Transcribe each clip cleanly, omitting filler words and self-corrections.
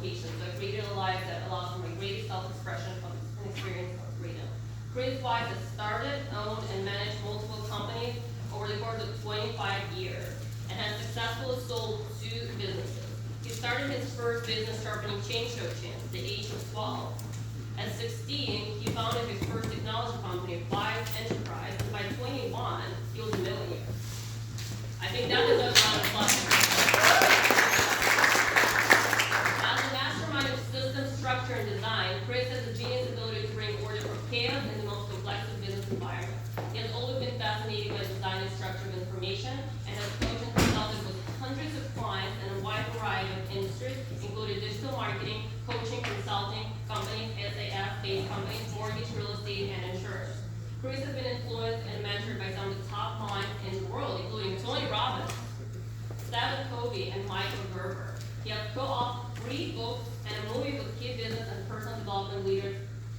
locations, so I created a life that allows for my greatest self-expression and experience of freedom. Chris Wise has started, owned, and managed multiple companies over the course of 25 years and has successfully sold 2 businesses. He started his first business sharpening chain show chins at the age of 12. At 16, he founded his first technology company, Wise Enterprise, and by 21, he was a millionaire. I think that is a round of applause. As a mastermind of system, structure, and design, Chris has a genius ability to bring order from chaos in the most complex of business environments. He has always been fascinated by design and structure of information and has coached and consulted with hundreds of clients in a wide variety of industries, including digital marketing, coaching, consulting, companies, SaaS-based companies, mortgage, real estate, and insurance. Chris has been influenced and mentored by some of the top minds in the world, including Tony Robbins, Stephen Covey, and Michael Gerber. He has co-authored 3 books and a movie with key business and personal development leaders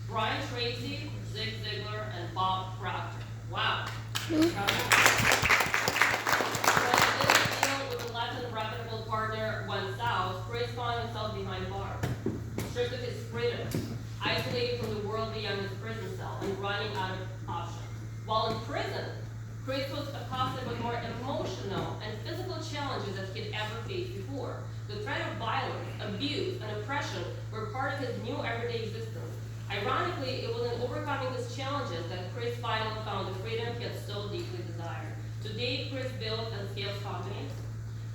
Brian Tracy, Zig Ziglar, and Bob Proctor. Wow. With a less than reputable partner went south, Chris found himself behind bars, stripped of his freedom, isolated from the world beyond his prison cell, and running out of options. While in prison, Chris was accosted with more emotional and physical challenges than he had ever faced before. The threat of violence, abuse, and oppression were part of his new everyday existence. Ironically, it was in overcoming these challenges that Chris finally found the freedom he had so deeply desired. Today, Chris builds and scales companies.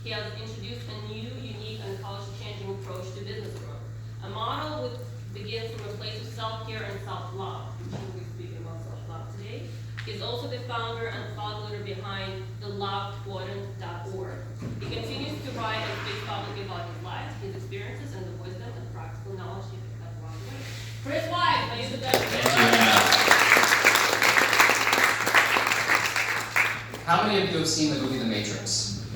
He has introduced a new, unique, and culture-changing approach to business growth. A model which begins from a place of self-care and self-love. We'll be speaking about self-love today. He's also the founder and thought leader behind thelovequadrant.org. He continues to write and speak publicly about his life, his experiences, and the wisdom and practical knowledge he picked up along the way. Chris Wise, ladies and gentlemen. How many of you have seen the movie The Matrix?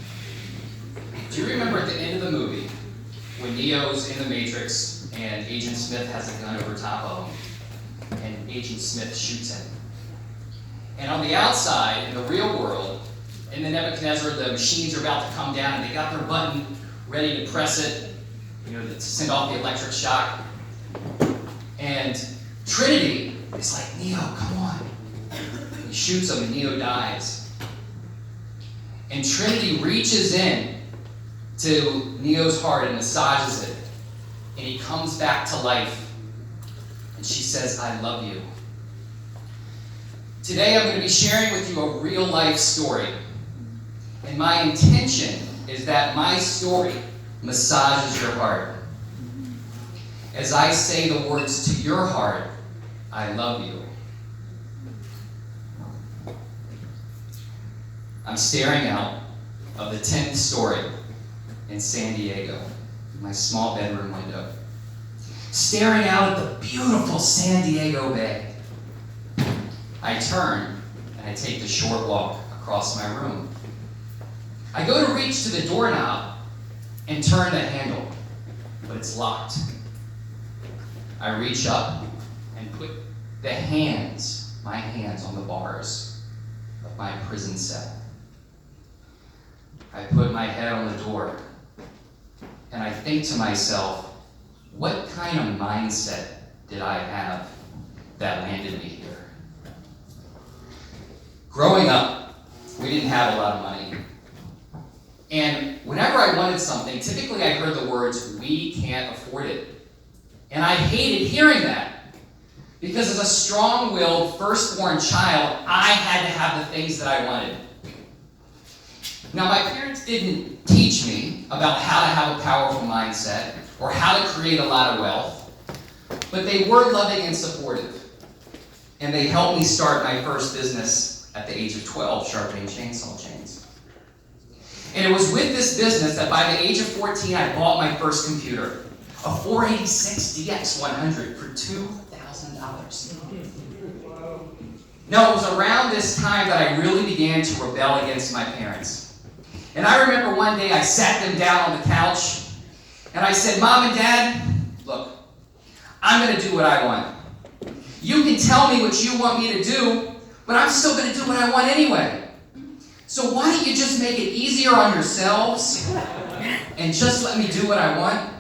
Do you remember at the end of the movie when Neo's in the Matrix and Agent Smith has a gun over top of him and Agent Smith shoots him? And on the outside, in the real world, in the Nebuchadnezzar, the machines are about to come down and they got their button ready to press it, to send off the electric shock. And Trinity is like, Neo, come on. He shoots him and Neo dies. And Trinity reaches in to Neo's heart and massages it. And he comes back to life. And she says, I love you. Today I'm going to be sharing with you a real life story. And my intention is that my story massages your heart. As I say the words to your heart, I love you. I'm staring out of the 10th story in San Diego, my small bedroom window. Staring out at the beautiful San Diego Bay. I turn and I take the short walk across my room. I go to reach to the doorknob and turn the handle, but it's locked. I reach up and put my hands on the bars of my prison cell. I put my head on the door and I think to myself, what kind of mindset did I have that landed me here? Growing up, we didn't have a lot of money. And whenever I wanted something, typically I heard the words, we can't afford it. And I hated hearing that. Because as a strong-willed, firstborn child, I had to have the things that I wanted. Now, my parents didn't teach me about how to have a powerful mindset or how to create a lot of wealth, but they were loving and supportive. And they helped me start my first business at the age of 12, sharpening chainsaw chains. And it was with this business that by the age of 14, I bought my first computer, a 486 DX100 for $2,000. No, it was around this time that I really began to rebel against my parents. And I remember one day I sat them down on the couch and I said, Mom and Dad, look, I'm going to do what I want. You can tell me what you want me to do, but I'm still going to do what I want anyway. So why don't you just make it easier on yourselves and just let me do what I want?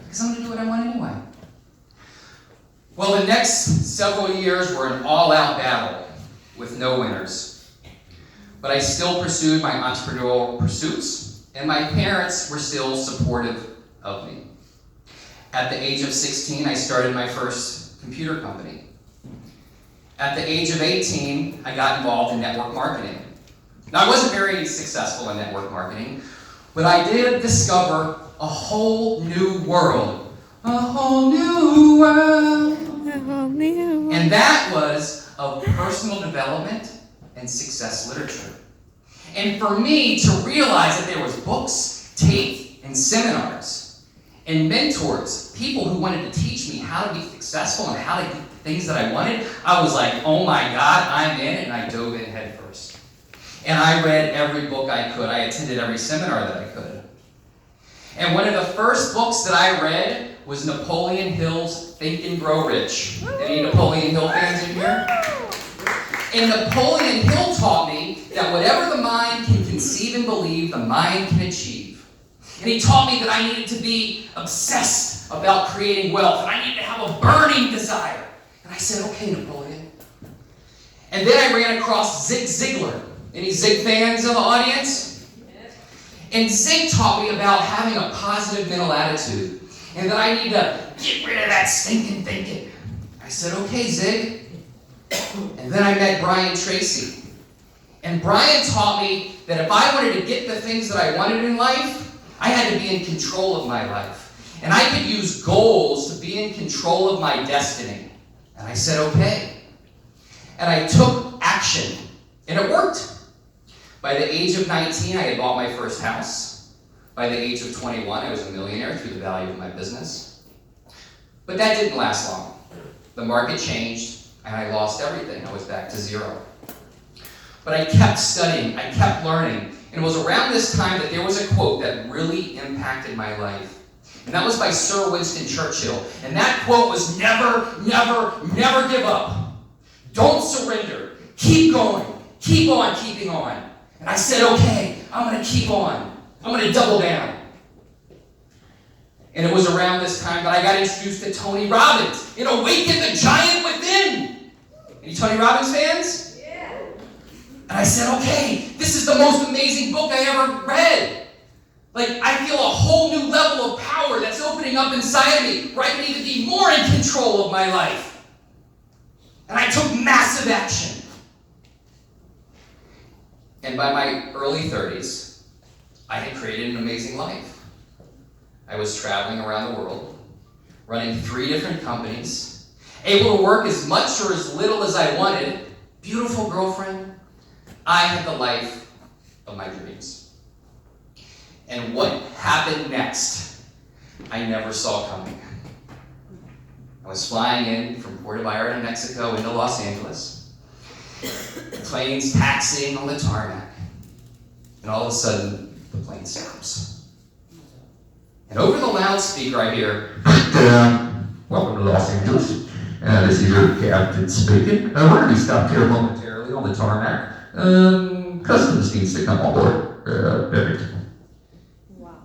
because I'm going to do what I want anyway. Well, the next several years were an all-out battle with no winners. But I still pursued my entrepreneurial pursuits, and my parents were still supportive of me. At the age of 16, I started my first computer company. At the age of 18, I got involved in network marketing. Now, I wasn't very successful in network marketing, but I did discover a whole new world. A whole new world. And that was of personal development and success literature. And for me to realize that there was books, tape, and seminars, and mentors, people who wanted to teach me how to be successful and how to get the things that I wanted, I was like, oh my God, I'm in, and I dove in head first. And I read every book I could. I attended every seminar that I could. And one of the first books that I read was Napoleon Hill's Think and Grow Rich. Any Napoleon Hill fans in here? And Napoleon Hill taught me that whatever the mind can conceive and believe, the mind can achieve. And he taught me that I needed to be obsessed about creating wealth, and I needed to have a burning desire. And I said, okay, Napoleon. And then I ran across Zig Ziglar. Any Zig fans in the audience? And Zig taught me about having a positive mental attitude, and that I need to get rid of that stinking thinking. I said, okay, Zig. And then I met Brian Tracy. And Brian taught me that if I wanted to get the things that I wanted in life, I had to be in control of my life. And I could use goals to be in control of my destiny. And I said, okay. And I took action. And it worked. By the age of 19, I had bought my first house. By the age of 21, I was a millionaire through the value of my business. But that didn't last long. The market changed, and I lost everything. I was back to zero. But I kept studying, I kept learning, and it was around this time that there was a quote that really impacted my life. And that was by Sir Winston Churchill. And that quote was, never, never, never give up. Don't surrender. Keep going. Keep on keeping on. And I said, okay, I'm going to keep on. I'm going to double down. And it was around this time that I got introduced to Tony Robbins in Awaken the Giant Within. Any Tony Robbins fans? Yeah. And I said, okay, this is the most amazing book I ever read. Like, I feel a whole new level of power that's opening up inside of me where I need to be more in control of my life. And I took massive action. And by my early 30s, I had created an amazing life. I was traveling around the world, running 3 different companies, able to work as much or as little as I wanted, beautiful girlfriend. I had the life of my dreams. And what happened next, I never saw coming. I was flying in from Puerto Vallarta, Mexico, into Los Angeles. Planes taxiing on the tarmac. And all of a sudden, the plane stops. And over the loudspeaker, I hear, welcome to Los Angeles. This is your captain speaking. We're going to be stopped here momentarily on the tarmac. Customs needs to come on board. Wow.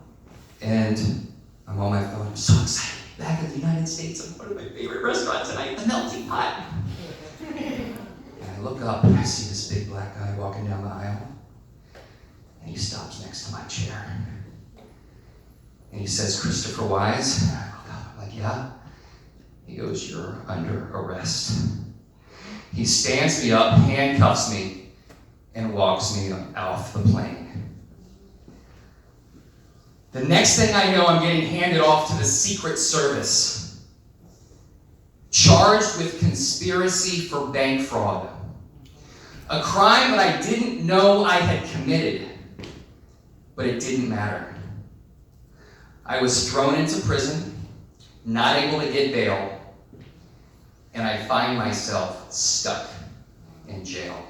And I'm on my phone. I'm so excited. Back in the United States, I'm one of my favorite restaurants tonight, the Melting Pot. And I look up and I see this big black guy walking down the aisle. And he stops next to my chair. And he says, Christopher Wise. And I look up, I'm like, yeah. He goes, you're under arrest. He stands me up, handcuffs me, and walks me off the plane. The next thing I know, I'm getting handed off to the Secret Service, charged with conspiracy for bank fraud, a crime that I didn't know I had committed, but it didn't matter. I was thrown into prison, not able to get bail, and I find myself stuck in jail.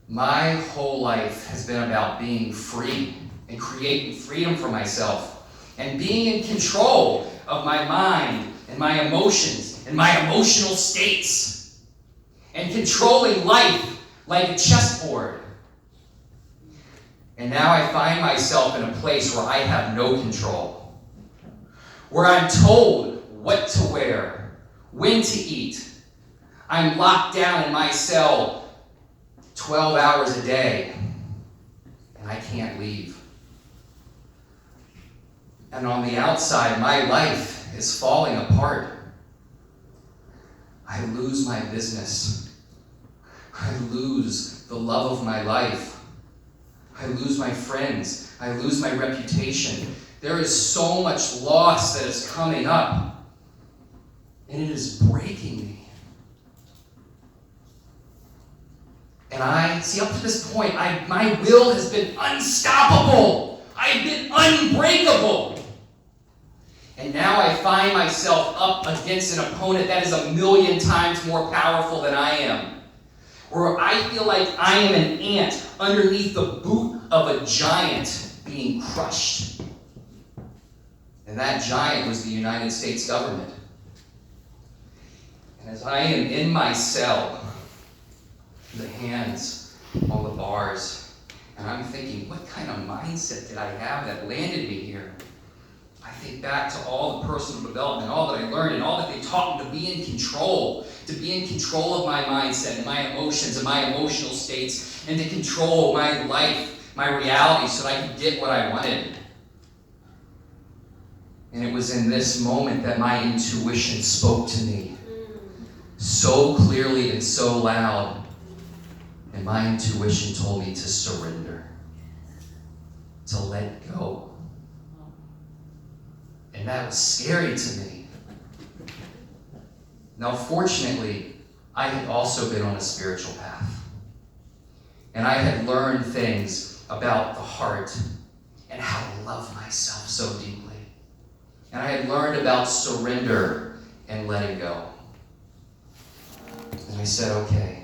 My whole life has been about being free and creating freedom for myself and being in control of my mind and my emotions and my emotional states and controlling life like a chessboard. And now I find myself in a place where I have no control. where I'm told what to wear, when to eat. I'm locked down in my cell 12 hours a day, and I can't leave. And on the outside, my life is falling apart. I lose my business. I lose the love of my life. I lose my friends. I lose my reputation. There is so much loss that is coming up, and it is breaking me. And up to this point, my will has been unstoppable. I've been unbreakable. And now I find myself up against an opponent that is 1,000,000 times more powerful than I am. Where I feel like I am an ant underneath the boot of a giant being crushed. And that giant was the United States government. And as I am in my cell, the hands on the bars, and I'm thinking, what kind of mindset did I have that landed me here? I think back to all the personal development, all that I learned, and all that they taught me to be in control of my mindset and my emotions and my emotional states, and to control my life, my reality, so that I could get what I wanted. And it was in this moment that my intuition spoke to me so clearly and so loud. And my intuition told me to surrender, to let go. And that was scary to me. Now, fortunately, I had also been on a spiritual path. And I had learned things about the heart and how to love myself so deeply. And I had learned about surrender and letting go. And I said, okay.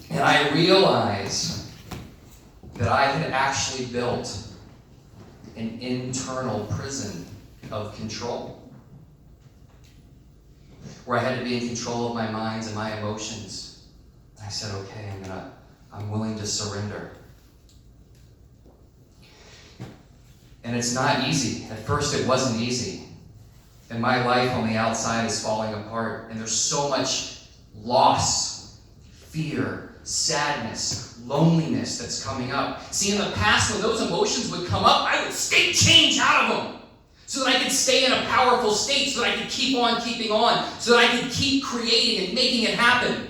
And I realized that I had actually built an internal prison of control, where I had to be in control of my minds and my emotions. And I said, okay, I'm willing to surrender. And it's not easy. At first it wasn't easy. And my life on the outside is falling apart. And there's so much loss, fear, sadness, loneliness that's coming up. See, in the past, when those emotions would come up, I would escape change out of them so that I could stay in a powerful state, so that I could keep on keeping on, so that I could keep creating and making it happen.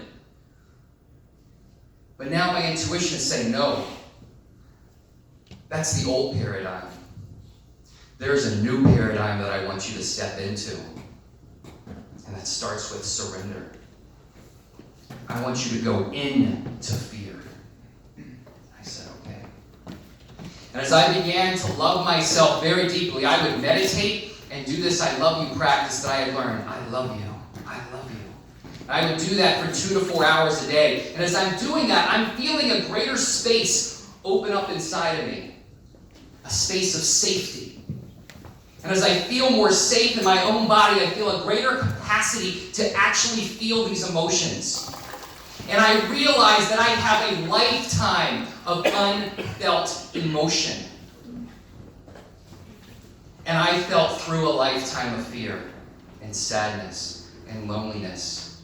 But now my intuition is saying, no, that's the old paradigm. There's a new paradigm that I want you to step into, and that starts with surrender. I want you to go into fear. I said, okay. And as I began to love myself very deeply, I would meditate and do this I love you practice that I had learned. I love you. I love you. And I would do that for 2 to 4 hours a day. And as I'm doing that, I'm feeling a greater space open up inside of me. A space of safety. And as I feel more safe in my own body, I feel a greater capacity to actually feel these emotions. And I realize that I have a lifetime of unfelt emotion. And I felt through a lifetime of fear and sadness and loneliness.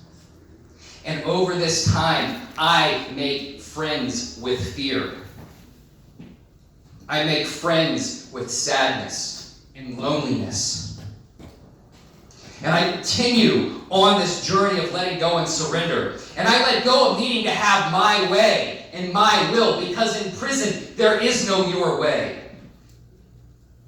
And over this time, I make friends with fear. I make friends with sadness and loneliness. And I continue on this journey of letting go and surrender. And I let go of needing to have my way and my will, because in prison, there is no your way.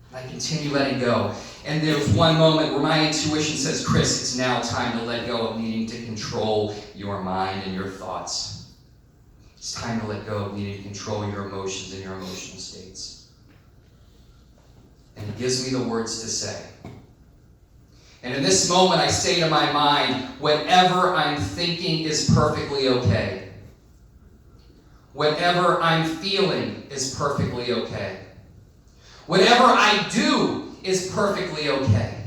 And I continue letting go. And there's one moment where my intuition says, Chris, it's now time to let go of needing to control your mind and your thoughts. It's time to let go of needing to control your emotions and your emotional states. And it gives me the words to say. And in this moment, I say to my mind, whatever I'm thinking is perfectly okay. Whatever I'm feeling is perfectly okay. Whatever I do is perfectly okay.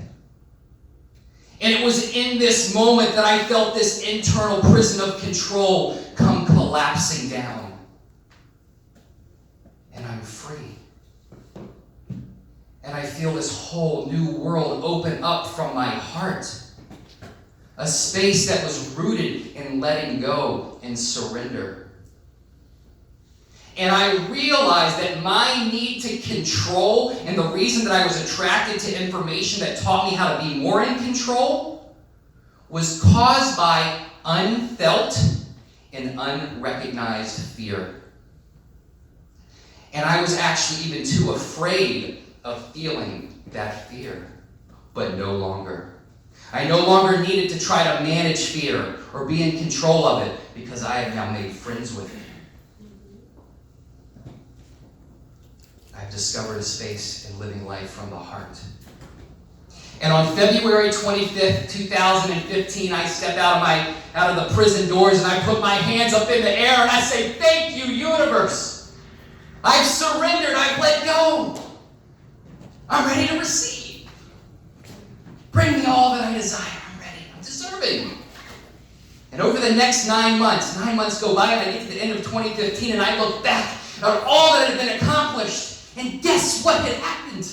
And it was in this moment that I felt this internal prison of control come collapsing down. And I'm free. And I feel this whole new world open up from my heart. A space that was rooted in letting go and surrender. And I realized that my need to control and the reason that I was attracted to information that taught me how to be more in control was caused by unfelt and unrecognized fear. And I was actually even too afraid of feeling that fear, but no longer. I no longer needed to try to manage fear or be in control of it because I have now made friends with it. I've discovered a space in living life from the heart. And on February 25th, 2015, I stepped out of the prison doors and I put my hands up in the air and I say, "Thank you, universe. I've surrendered. I've let go. I'm ready to receive. Bring me all that I desire. I'm ready. I'm deserving." And over the next 9 months go by and I get to the end of 2015 and I look back at all that had been accomplished. And guess what had happened?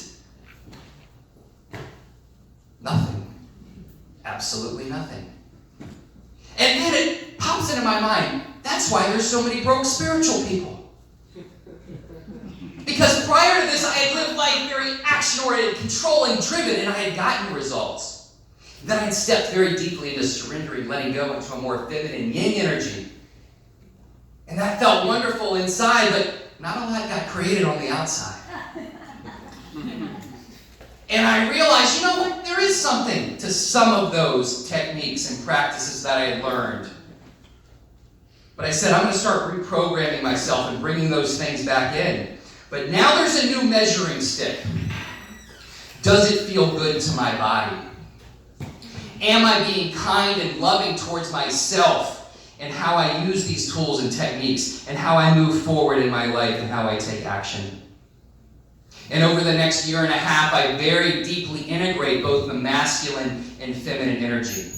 Nothing. Absolutely nothing. And then it pops into my mind, that's why there's so many broke spiritual people. Because prior to this, I had lived life very action-oriented, controlling, driven, and I had gotten results. Then I had stepped very deeply into surrendering, letting go into a more feminine yin energy. And that felt wonderful inside, but not a lot got created on the outside. And I realized, you know what? There is something to some of those techniques and practices that I had learned. But I said, I'm going to start reprogramming myself and bringing those things back in. But now there's a new measuring stick. Does it feel good to my body? Am I being kind and loving towards myself and how I use these tools and techniques and how I move forward in my life and how I take action? And over the next year and a half, I very deeply integrate both the masculine and feminine energy.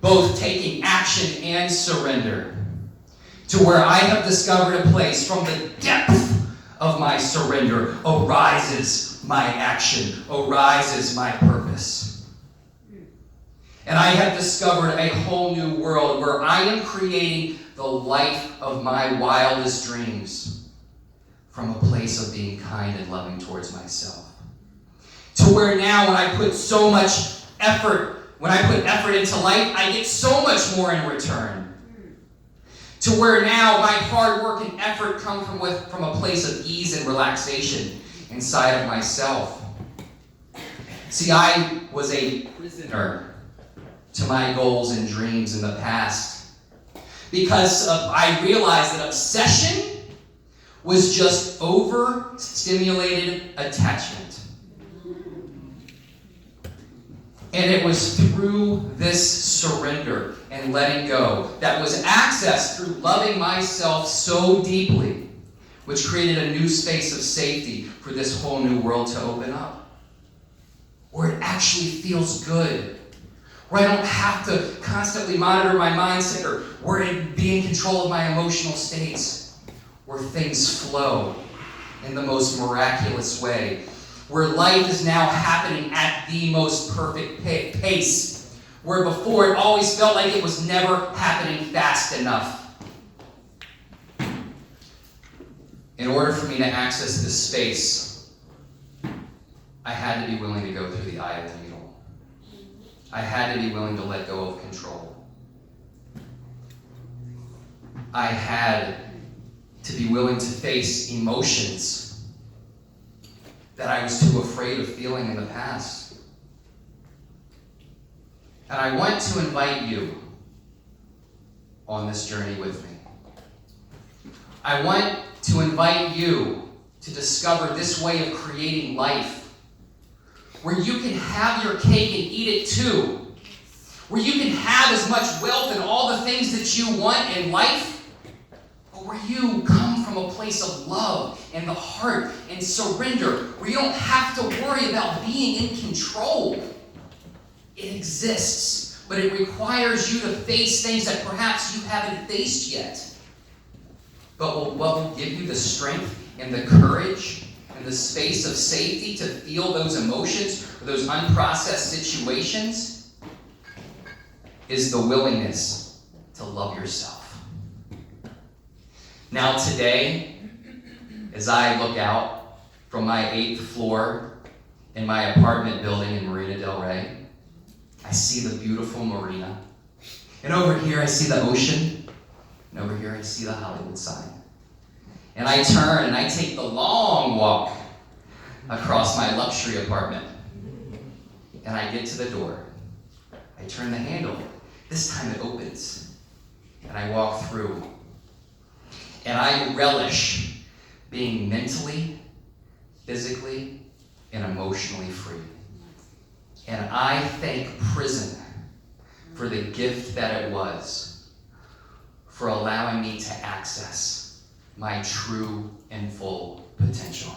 Both taking action and surrender. To where I have discovered a place from the depth of my surrender arises my action, arises my purpose. And I have discovered a whole new world where I am creating the life of my wildest dreams. From a place of being kind and loving towards myself. To where now when I put so much effort, when I put effort into life, I get so much more in return. To where now my hard work and effort come from a place of ease and relaxation inside of myself. See, I was a prisoner to my goals and dreams in the past. Because I realized that obsession was just overstimulated attachment. And it was through this surrender and letting go that was accessed through loving myself so deeply, which created a new space of safety for this whole new world to open up. Where it actually feels good. Where I don't have to constantly monitor my mindset or be in control of my emotional states. Where things flow in the most miraculous way. Where life is now happening at the most perfect pace. Where before it always felt like it was never happening fast enough. In order for me to access this space, I had to be willing to go through the eye of the needle. I had to be willing to let go of control. I had to be willing to face emotions that I was too afraid of feeling in the past. And I want to invite you on this journey with me. I want to invite you to discover this way of creating life where you can have your cake and eat it too. Where you can have as much wealth and all the things that you want in life, but where you come from a place of love and the heart and surrender, where you don't have to worry about being in control. It exists, but it requires you to face things that perhaps you haven't faced yet. But what will give you the strength and the courage and the space of safety to feel those emotions or those unprocessed situations is the willingness to love yourself. Now today, as I look out from my 8th floor in my apartment building in Marina del Rey, I see the beautiful marina. And over here I see the ocean. And over here I see the Hollywood sign. And I turn and I take the long walk across my luxury apartment. And I get to the door. I turn the handle. This time it opens. And I walk through. And I relish being mentally, physically, and emotionally free. And I thank prison for the gift that it was, for allowing me to access my true and full potential.